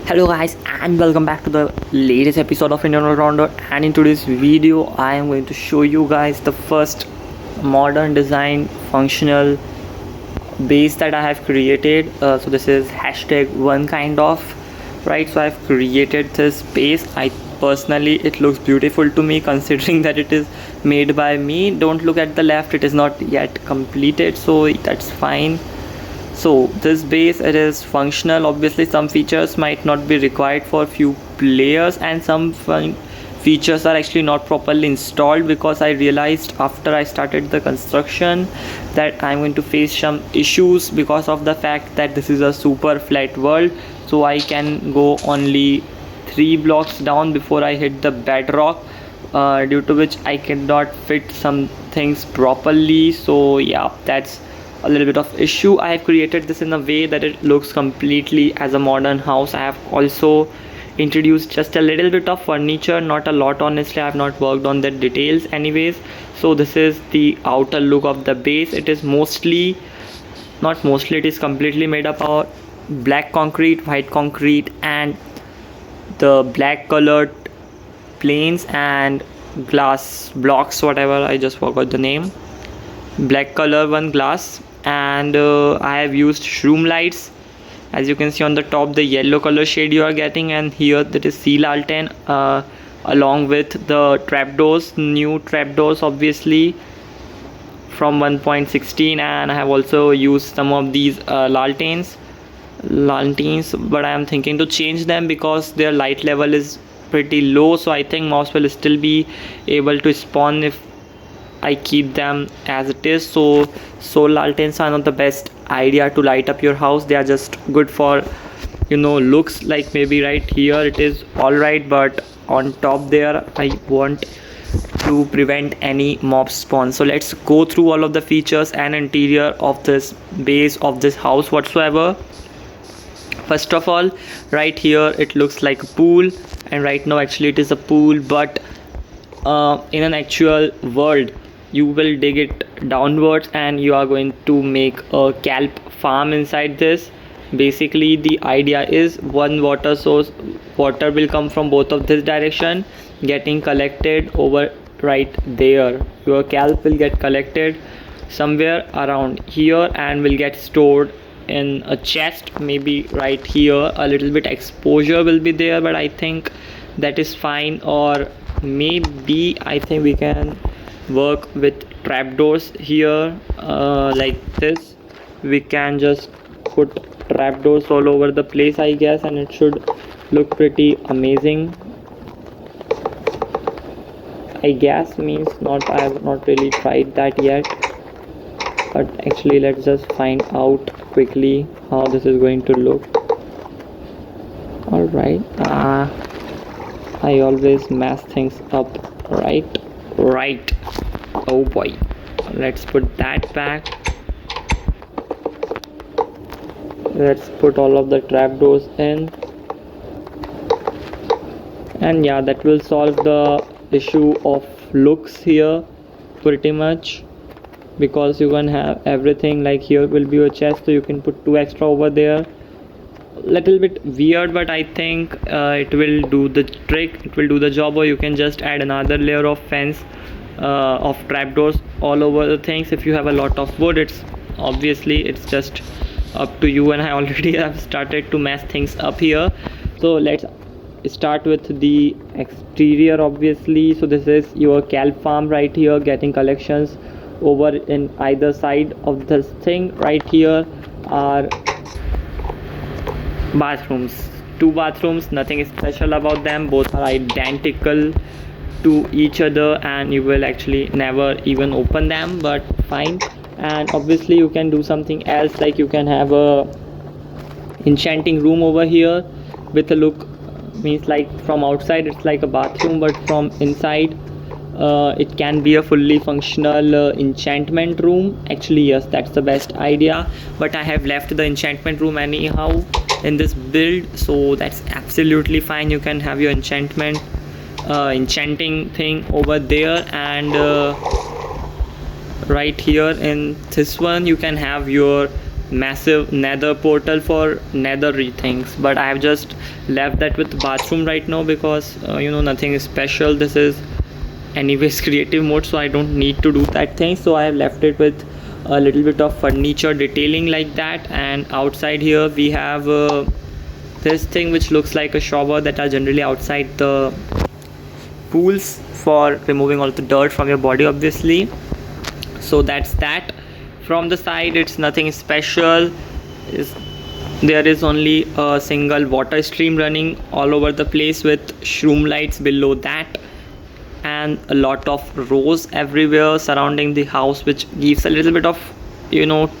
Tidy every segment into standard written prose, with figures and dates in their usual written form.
Hello guys and welcome back to the latest episode of Indian All-Rounder, and in today's video I am going to show you guys the first modern design functional base that I have created. So this is hashtag one kind of, right? So I've created this base. I personally, it looks beautiful to me considering that it is made by me. Don't look at the left, it is not yet completed, so that's fine. So this base, it is functional. Obviously some features might not be required for few players, and some features are actually not properly installed, because I realized after I started the construction that I'm going to face some issues because of the fact that this is a super flat world. So I can go only 3 blocks down before I hit the bedrock, due to which I cannot fit some things properly. So yeah, that's a little bit of issue. I have created this in a way that it looks completely as a modern house. I have also introduced just a little bit of furniture, not a lot honestly. I have not worked on the details anyways. So this is the outer look of the base. It is mostly, not mostly, it is completely made up of black concrete, white concrete, and the black colored planes and glass blocks, whatever, I just forgot the name. Black color one glass, and I have used shroom lights. As you can see on the top, the yellow color shade you are getting, and here that is sea lantern, along with the trapdoors, new trapdoors obviously from 1.16, and I have also used some of these lanterns, but I am thinking to change them because their light level is pretty low. So I think mouse will still be able to spawn if I keep them as it is. So solar lanterns are not the best idea to light up your house. They are just good for, looks, like maybe right here it is alright, but on top there I want to prevent any mob spawn. So let's go through all of the features and interior of this base of this house whatsoever. First of all, right here it looks like a pool, and right now actually it is a pool, but in an actual world you will dig it downwards and you are going to make a kelp farm inside this. Basically the idea is one water source, water will come from both of this direction, getting collected over right there. Your kelp will get collected somewhere around here and will get stored in a chest, maybe right here. A little bit exposure will be there, but I think that is fine. Or maybe I think we can work with trapdoors here, like this. We can just put trapdoors all over the place, I guess, and it should look pretty amazing, I guess. Means not, I have not really tried that yet, but actually let's just find out quickly how this is going to look. Alright, I always mess things up, right? Oh boy, let's put that back. Let's put all of the trapdoors in, and yeah, that will solve the issue of looks here pretty much, because you can have everything. Like here will be a chest, so you can put 2 extra over there. Little bit weird, but I think it will do the trick, it will do the job. Or you can just add another layer of fence, of trapdoors all over the things. If you have a lot of wood, it's just up to you, and I already have started to mess things up here. So let's start with the exterior obviously. So this is your kelp farm right here, getting collections over in either side of this thing. Right here are bathrooms, 2 bathrooms, nothing special about them. Both are identical to each other, and you will actually never even open them, but fine. And obviously you can do something else, like you can have a enchanting room over here with a look. Means like from outside it's like a bathroom, but from inside it can be a fully functional enchantment room. Actually yes, that's the best idea, but I have left the enchantment room anyhow in this build, so that's absolutely fine. You can have your enchanting thing over there, and right here in this one you can have your massive nether portal for nether things, but I have just left that with bathroom right now because nothing is special. This is anyways creative mode, so I don't need to do that thing, so I have left it with a little bit of furniture detailing like that. And outside here we have this thing which looks like a shower that are generally outside the pools for removing all the dirt from your body, obviously. So that's that. From the side it's nothing special. There is only a single water stream running all over the place with shroom lights below that, and a lot of rows everywhere surrounding the house, which gives a little bit of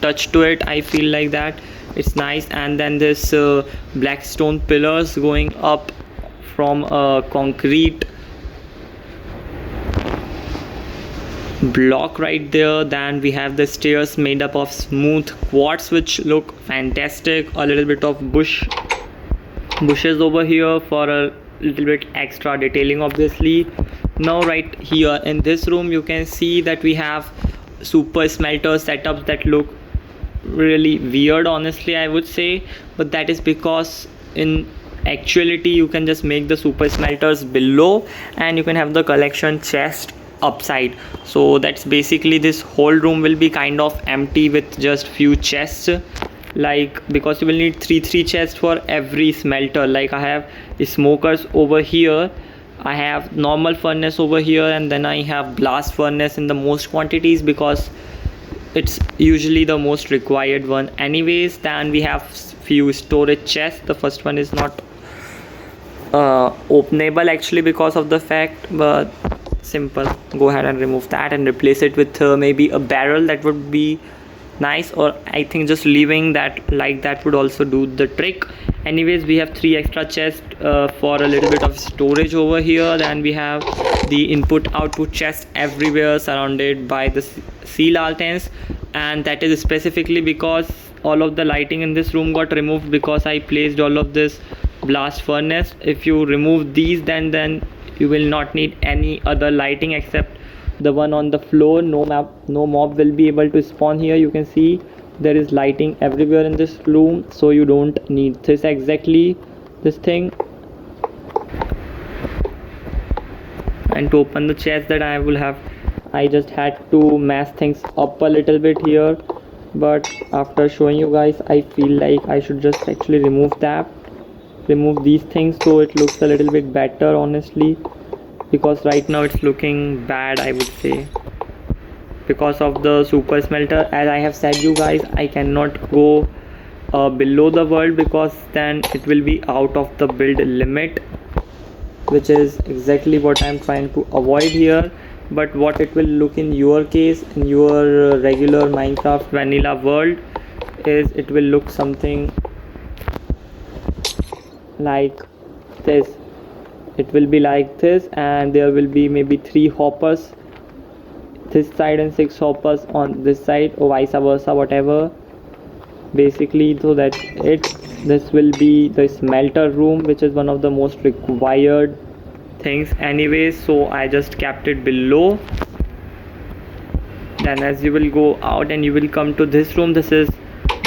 touch to it. I feel like that it's nice. And then this black stone pillars going up from a concrete block right there. Then we have the stairs made up of smooth quartz, which look fantastic. A little bit of bushes over here for a little bit extra detailing, obviously. Now right here in this room you can see that we have super smelter setups that look really weird, honestly, I would say, but that is because in actuality you can just make the super smelters below and you can have the collection chest upside. So that's basically, this whole room will be kind of empty with just few chests, like because you will need three chests for every smelter. Like I have smokers over here, I have normal furnace over here, and then I have blast furnace in the most quantities because it's usually the most required one anyways. Then we have few storage chests. The first one is not openable actually because of the fact, but simple, go ahead and remove that and replace it with maybe a barrel. That would be nice, or I think just leaving that like that would also do the trick. Anyways, we have 3 extra chests for a little bit of storage over here. Then we have the input output chest everywhere surrounded by the sea lanterns, and that is specifically because all of the lighting in this room got removed because I placed all of this blast furnace. If you remove these, then you will not need any other lighting except the one on the floor. No mob will be able to spawn here. You can see there is lighting everywhere in this room, so you don't need this exactly, this thing. And to open the chest that I just had to mess things up a little bit here, but after showing you guys I feel like I should just actually remove these things so it looks a little bit better, honestly, because right now it's looking bad, I would say, because of the super smelter. As I have said you guys, I cannot go below the world because then it will be out of the build limit, which is exactly what I'm trying to avoid here. But what it will look in your case, in your regular Minecraft vanilla world, is it will look something like this. It will be like this, and there will be maybe 3 hoppers this side and 6 hoppers on this side, or vice versa, whatever, basically. So that's it. This will be the smelter room, which is one of the most required things anyways, so I just kept it below. Then as you will go out and you will come to this room, this is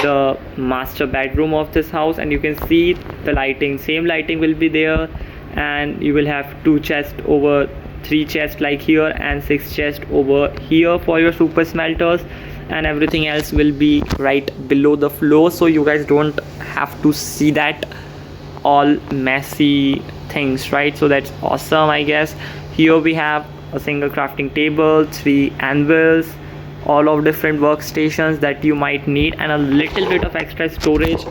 the master bedroom of this house, and you can see the lighting, same lighting will be there, and you will have 2 chests over 3 chests like here, and 6 chests over here for your super smelters, and everything else will be right below the floor, so you guys don't have to see that all messy things, right? So that's awesome, I guess. Here we have a single crafting table, 3 anvils, all of different workstations that you might need, and a little bit of extra storage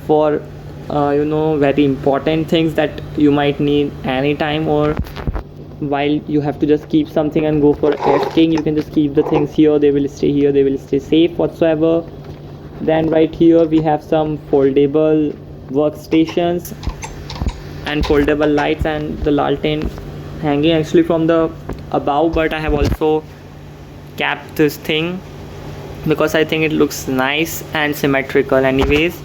for very important things that you might need anytime, or while you have to just keep something and go for crafting, you can just keep the things here. They will stay here, they will stay safe whatsoever. Then right here we have some foldable workstations and foldable lights, and the lantern hanging actually from the above, but I have also kept this thing because I think it looks nice and symmetrical anyways.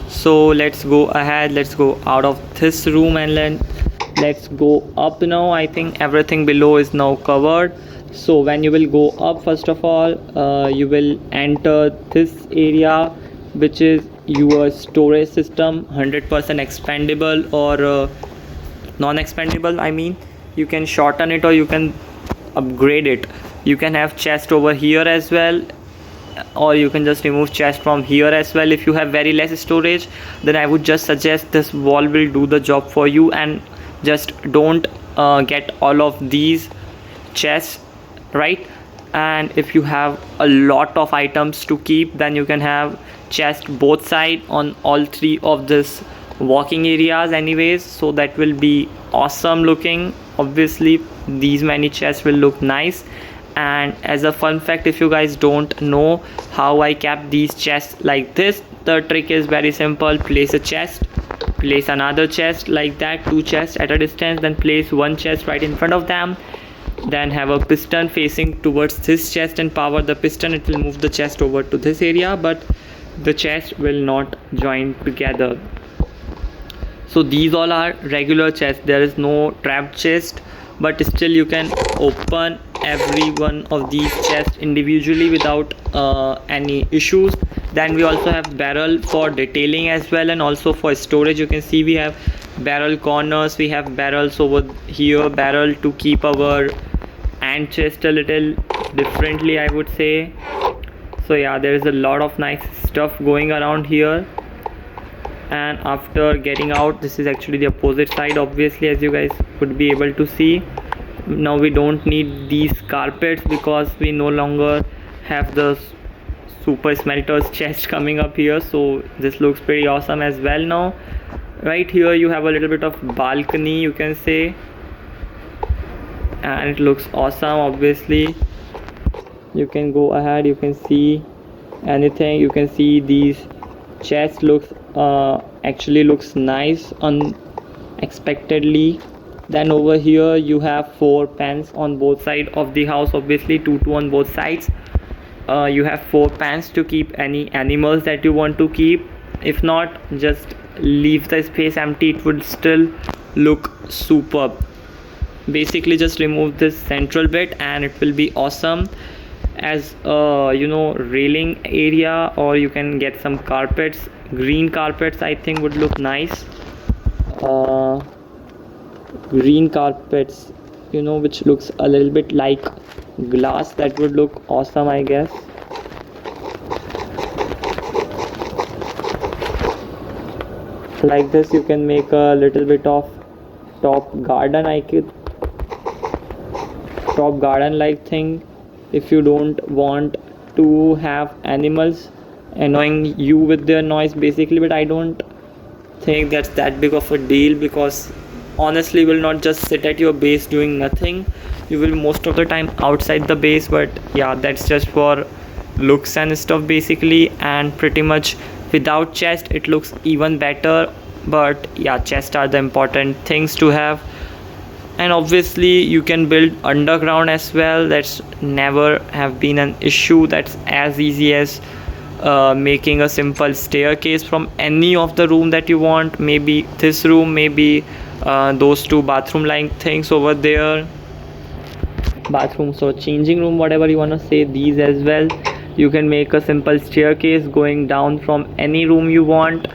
So let's go ahead, let's go out of this room and then let's go up now. I think everything below is now covered. So when you will go up, first of all you will enter this area. which is your storage system, 100% expandable or non-expandable. I mean, you can shorten it or you can upgrade it. You can have chest over here as well, or you can just remove chest from here as well. If you have very less storage, then I would just suggest this wall will do the job for you, and just don't get all of these chests, right? And if you have a lot of items to keep, then you can have chest both side on all three of this walking areas anyways, so that will be awesome looking. Obviously these many chests will look nice. And as a fun fact, if you guys don't know how I kept these chests like this, the trick is very simple. Place a chest, place another chest like that, two chests at a distance, then place one chest right in front of them, then have a piston facing towards this chest and power the piston. It will move the chest over to this area, but the chest will not join together. So these all are regular chests, there is no trap chest, but still you can open every one of these chests individually without any issues. Then we also have barrel for detailing as well, and also for storage. You can see we have barrel corners, we have barrels over here, barrel to keep our ant chest a little differently, I would say. So yeah, there is a lot of nice stuff going around here. And after getting out, this is actually the opposite side, obviously, as you guys would be able to see. Now we don't need these carpets because we no longer have the super smelters chest coming up here, so this looks pretty awesome as well. Now right here you have a little bit of balcony, you can say, and it looks awesome. Obviously you can go ahead, you can see anything, you can see these chests looks actually looks nice unexpectedly. Then over here you have 4 pens on both sides of the house, obviously 2 on both sides. You have 4 pens to keep any animals that you want to keep. If not, just leave the space empty, it would still look superb. Basically just remove this central bit and it will be awesome as railing area, or you can get some carpets. Green carpets I think would look nice. Green carpets, which looks a little bit like glass, that would look awesome, I guess. Like this you can make a little bit of top garden like thing if you don't want to have animals annoying you with their noise, basically. But I don't think that's that big of a deal, because honestly you will not just sit at your base doing nothing, you will most of the time outside the base. But yeah, that's just for looks and stuff basically, and pretty much without chest it looks even better. But yeah, chests are the important things to have. And obviously you can build underground as well, that's never have been an issue. That's as easy as making a simple staircase from any of the room that you want. Maybe this room, maybe those 2 bathroom like things over there, bathrooms or changing room, whatever you want to say, these as well. You can make a simple staircase going down from any room you want,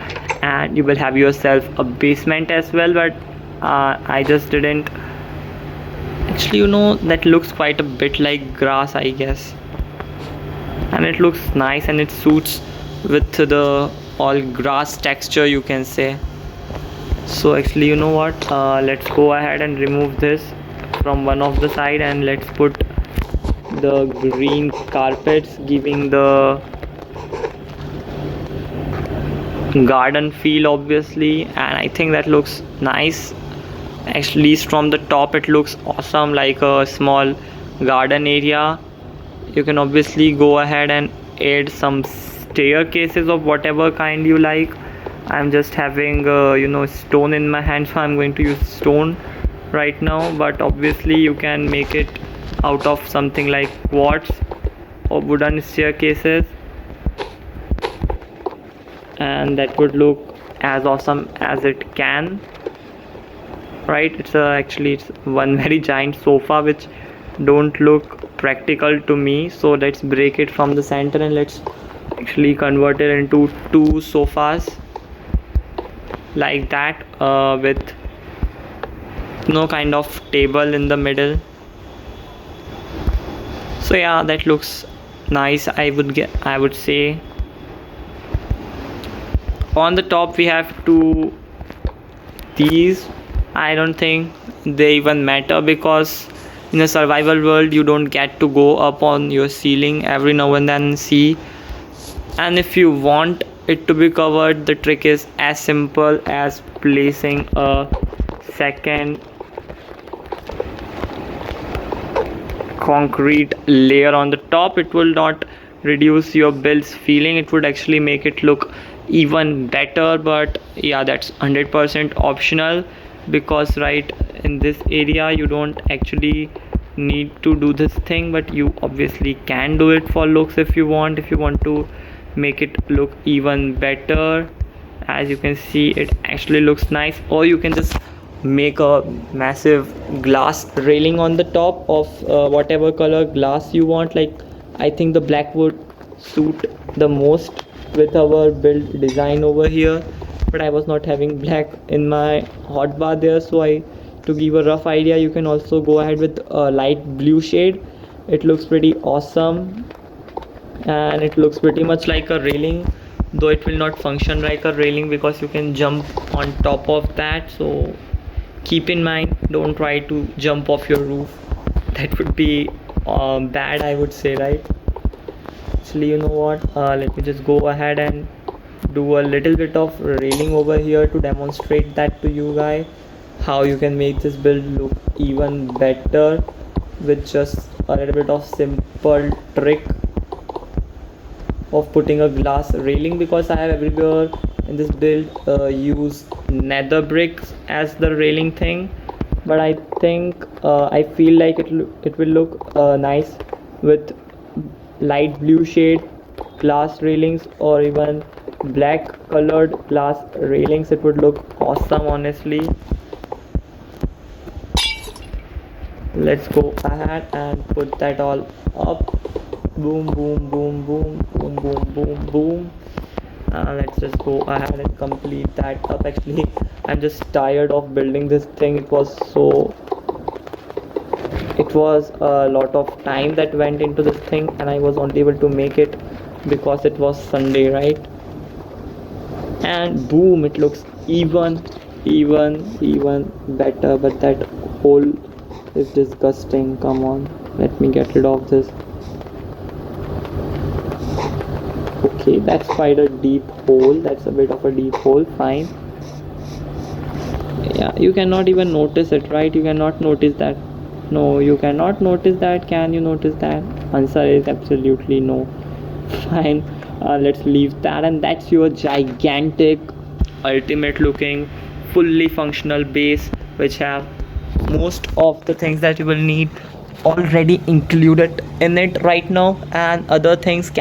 and you will have yourself a basement as well. But I just didn't actually, that looks quite a bit like grass, I guess, and it looks nice and it suits with the all grass texture, you can say. So actually, you know what, let's go ahead and remove this from one of the side, and let's put the green carpets, giving the garden feel, obviously. And I think that looks nice, at least from the top it looks awesome, like a small garden area. You can obviously go ahead and add some staircases of whatever kind you like. I'm just having stone in my hand, so I'm going to use stone right now. But obviously you can make it out of something like quartz or wooden staircases, and that would look as awesome as it can, right? It's one very giant sofa which don't look practical to me. So let's break it from the center and let's actually converted into two sofas like that, with no kind of table in the middle. So yeah, that looks nice. I would say. On the top we have two these. I don't think they even matter, because in a survival world you don't get to go up on your ceiling every now and then see. And if you want it to be covered, the trick is as simple as placing a second concrete layer on the top. It will not reduce your build's feeling, it would actually make it look even better. But yeah, that's 100% optional, because right in this area you don't actually need to do this thing, but you obviously can do it for looks if you want to make it look even better. As you can see, it actually looks nice. Or you can just make a massive glass railing on the top of whatever color glass you want. Like, I think the black would suit the most with our build design over here, but I was not having black in my hot bar there, so to give a rough idea, you can also go ahead with a light blue shade. It looks pretty awesome, and it looks pretty much like a railing, though it will not function like a railing because you can jump on top of that. So keep in mind, don't try to jump off your roof. That would be bad, I would say, right? Actually, you know what, let me just go ahead and do a little bit of railing over here to demonstrate that to you guys, how you can make this build look even better with just a little bit of simple trick of putting a glass railing. Because I have everywhere in this build use nether bricks as the railing thing, but I think I feel like it will look nice with light blue shade glass railings, or even black colored glass railings. It would look awesome, honestly. Let's go ahead and put that all up. Boom, boom, boom, boom, boom, boom, boom, boom. Let's just go ahead and complete that up. Actually, I'm just tired of building this thing. It was a lot of time that went into this thing, and I was only able to make it because it was Sunday, right? And boom, it looks even better. But that hole is disgusting. Come on, let me get rid of this. Okay, that's quite a deep hole. That's a bit of a deep hole. Fine. Yeah, you cannot even notice it, right? You cannot notice that. No, you cannot notice that. Can you notice that? Answer is absolutely no. Fine. Let's leave that. And that's your gigantic, ultimate looking, fully functional base, which have most of the things that you will need already included in it right now, and other things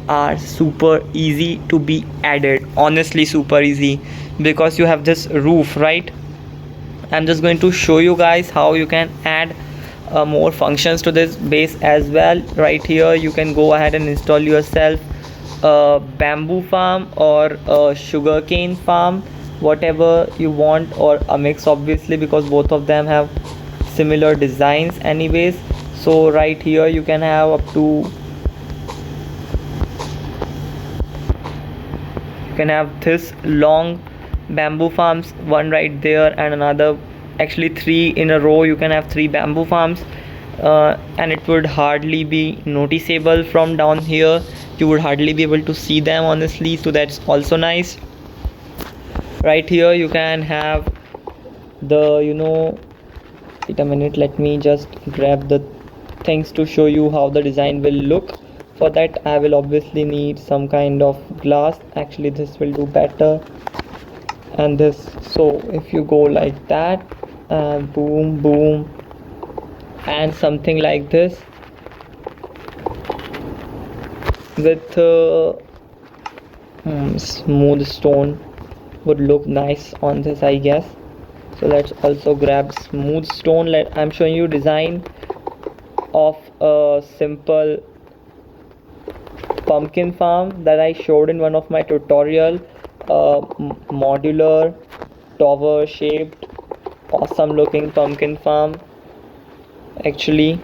are super easy to be added. Honestly, super easy, because you have this roof, right? I'm just going to show you guys how you can add more functions to this base as well. Right here you can go ahead and install yourself a bamboo farm or a sugarcane farm, whatever you want, or a mix, obviously, because both of them have similar designs anyways. So right here you can have up to, you can have this long bamboo farms, one right there and another, actually 3 in a row. You can have 3 bamboo farms, and it would hardly be noticeable from down here. You would hardly be able to see them, honestly, so that's also nice. Right here you can have the, wait a minute, let me just grab the things to show you how the design will look. For that I will obviously need some kind of glass. Actually, this will do better, and this. So if you go like that, boom boom, and something like this with smooth stone would look nice on this, I guess. So let's also grab smooth stone. I'm showing you design of a simple pumpkin farm that I showed in one of my tutorial. Modular tower shaped awesome looking pumpkin farm actually,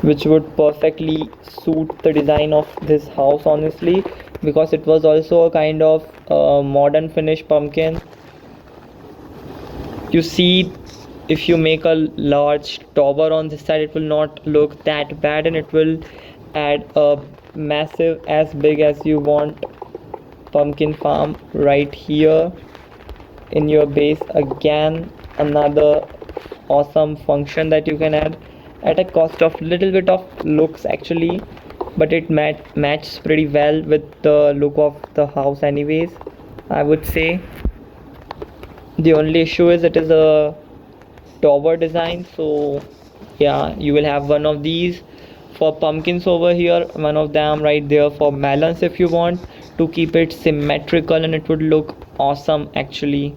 which would perfectly suit the design of this house honestly, because it was also a kind of modern finish pumpkin. You see, if you make a large tower on this side, it will not look that bad, and it will add a massive as big as you want pumpkin farm right here in your base. Again, another awesome function that you can add at a cost of little bit of looks actually, but it matches pretty well with the look of the house anyways, I would say. The only issue is it is a tower design, so yeah, you will have one of these for pumpkins over here, one of them right there for melons if you want to keep it symmetrical, and it would look awesome actually.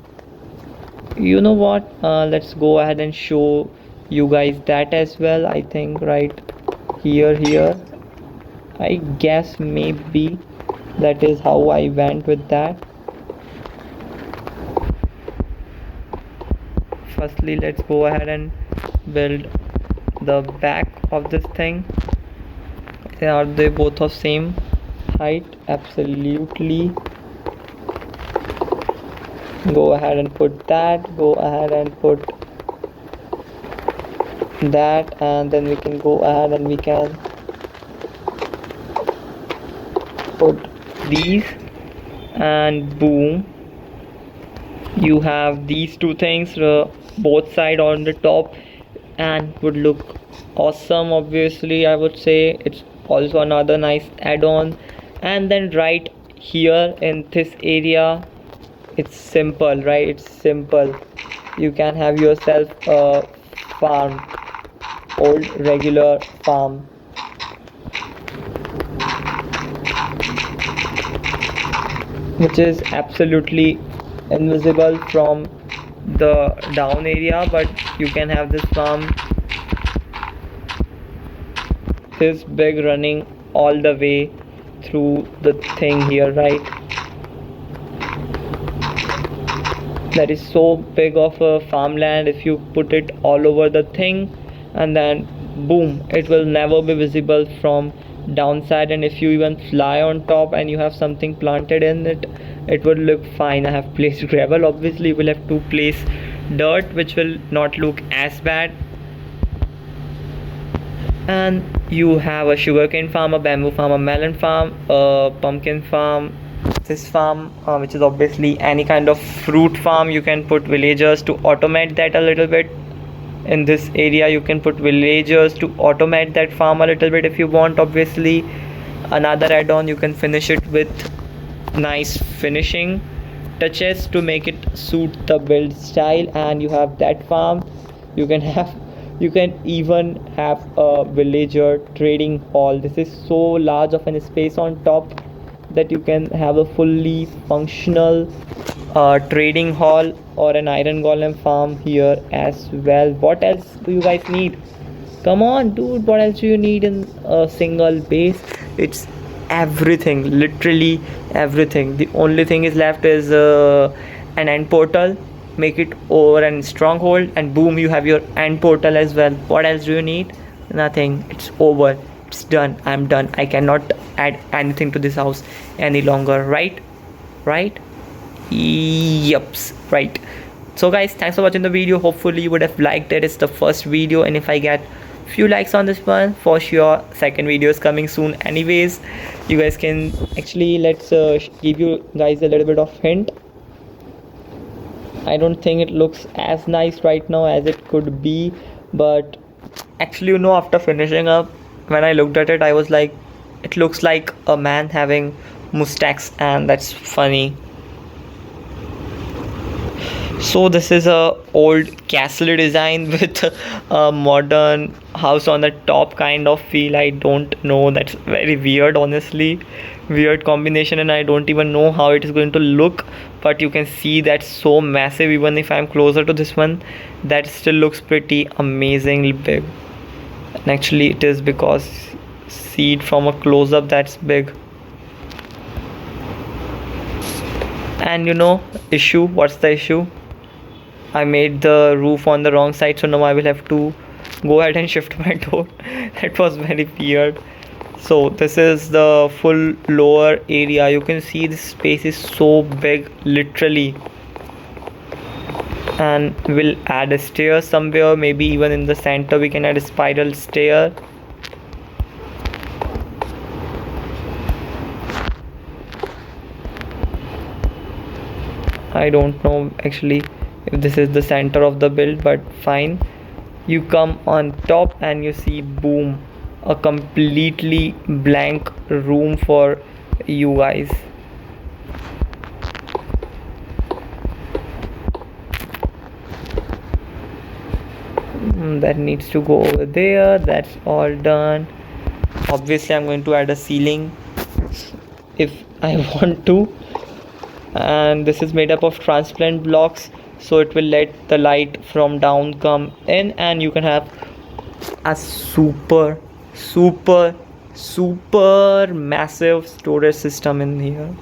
You know what, let's go ahead and show you guys that as well. I think right here, I guess maybe that is how I went with that. Firstly, let's go ahead and build the back of this thing. Are they both of same height? Absolutely. Go ahead and put that, go ahead and put that, and then we can go ahead and we can put these, and boom, you have these two things both side on the top, and would look awesome obviously. I would say it's also another nice add-on. And then right here in this area, it's simple, right? It's simple. You can have yourself a farm, old regular farm, which is absolutely invisible from the down area, but you can have this farm this big running all the way through the thing here, right? That is so big of a farmland if you put it all over the thing, and then boom, it will never be visible from downside. And if you even fly on top and you have something planted in it, it would look fine. I have placed gravel, obviously you will have to place dirt, which will not look as bad. And you have a sugarcane farm, a bamboo farm, a melon farm, a pumpkin farm, this farm, which is obviously any kind of fruit farm. You can put villagers to automate that a little bit. In this area you can put villagers to automate that farm a little bit if you want. Obviously another add-on, you can finish it with nice finishing touches to make it suit the build style, and you have that farm. You can even have a villager trading hall. This is so large of an space on top that you can have a fully functional trading hall or an iron golem farm here as well. What else do you guys need? Come on dude, what else do you need in a single base? It's everything, literally everything. The only thing is left is an end portal. Make it over and stronghold, and boom, you have your end portal as well. What else do you need? Nothing. It's over, it's done. I'm done. I cannot add anything to this house any longer, right? Yups, right. So guys, thanks for watching the video. Hopefully you would have liked it. It's the first video, and if I get few likes on this one, for sure second video is coming soon anyways. You guys can actually, let's give you guys a little bit of hint. I don't think it looks as nice right now as it could be, but actually, you know, after finishing up, when I looked at it, I was like, it looks like a man having mustache, and that's funny. So this is a old castle design with a modern house on the top kind of feel. I don't know, that's very weird, honestly, weird combination, and I don't even know how it is going to look. But you can see that's so massive. Even if I'm closer to this one, that still looks pretty amazingly big. And actually it is, because see see it from a close-up. That's big. And issue, what's the issue? I made the roof on the wrong side, so now I will have to go ahead and shift my door. That was very weird. So this is the full lower area. You can see this space is so big, literally. And we'll add a stair somewhere, maybe even in the center we can add a spiral stair. I don't know actually if this is the center of the build, but fine. You come on top and you see, boom, a completely blank room for you guys. That needs to go over there. That's all done. Obviously I'm going to add a ceiling if I want to, and this is made up of transparent blocks, so it will let the light from down come in, and you can have a super massive storage system in here.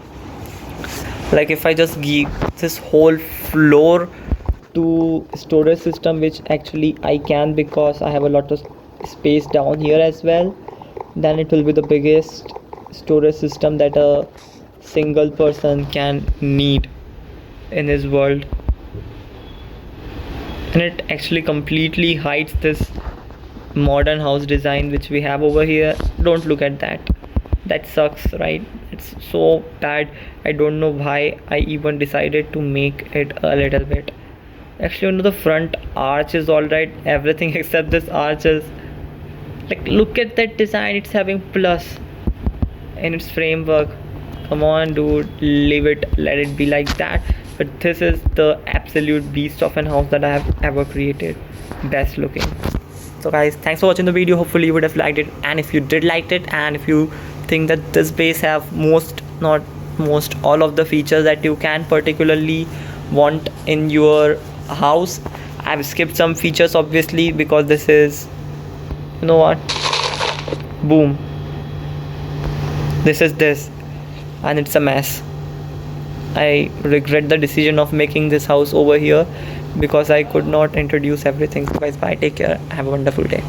Like if I just give this whole floor to storage system, which actually I can because I have a lot of space down here as well, then it will be the biggest storage system that a single person can need in his world. And it actually completely hides this modern house design which we have over here. Don't look at that. That sucks, right? It's so bad. I don't know why I even decided to make it a little bit. Actually, the front arch is alright. Everything except this arch is like, look at that design. It's having plus in its framework. Come on, dude, leave it, let it be like that. But this is the absolute beast of an house that I have ever created. Best looking. So guys, thanks for watching the video. Hopefully you would have liked it, and if you did like it, and if you think that this base have all of the features that you can particularly want in your house, I've skipped some features obviously because this is, what, boom, this is this, and it's a mess. I regret the decision of making this house over here because I could not introduce everything. So guys, bye, take care, have a wonderful day.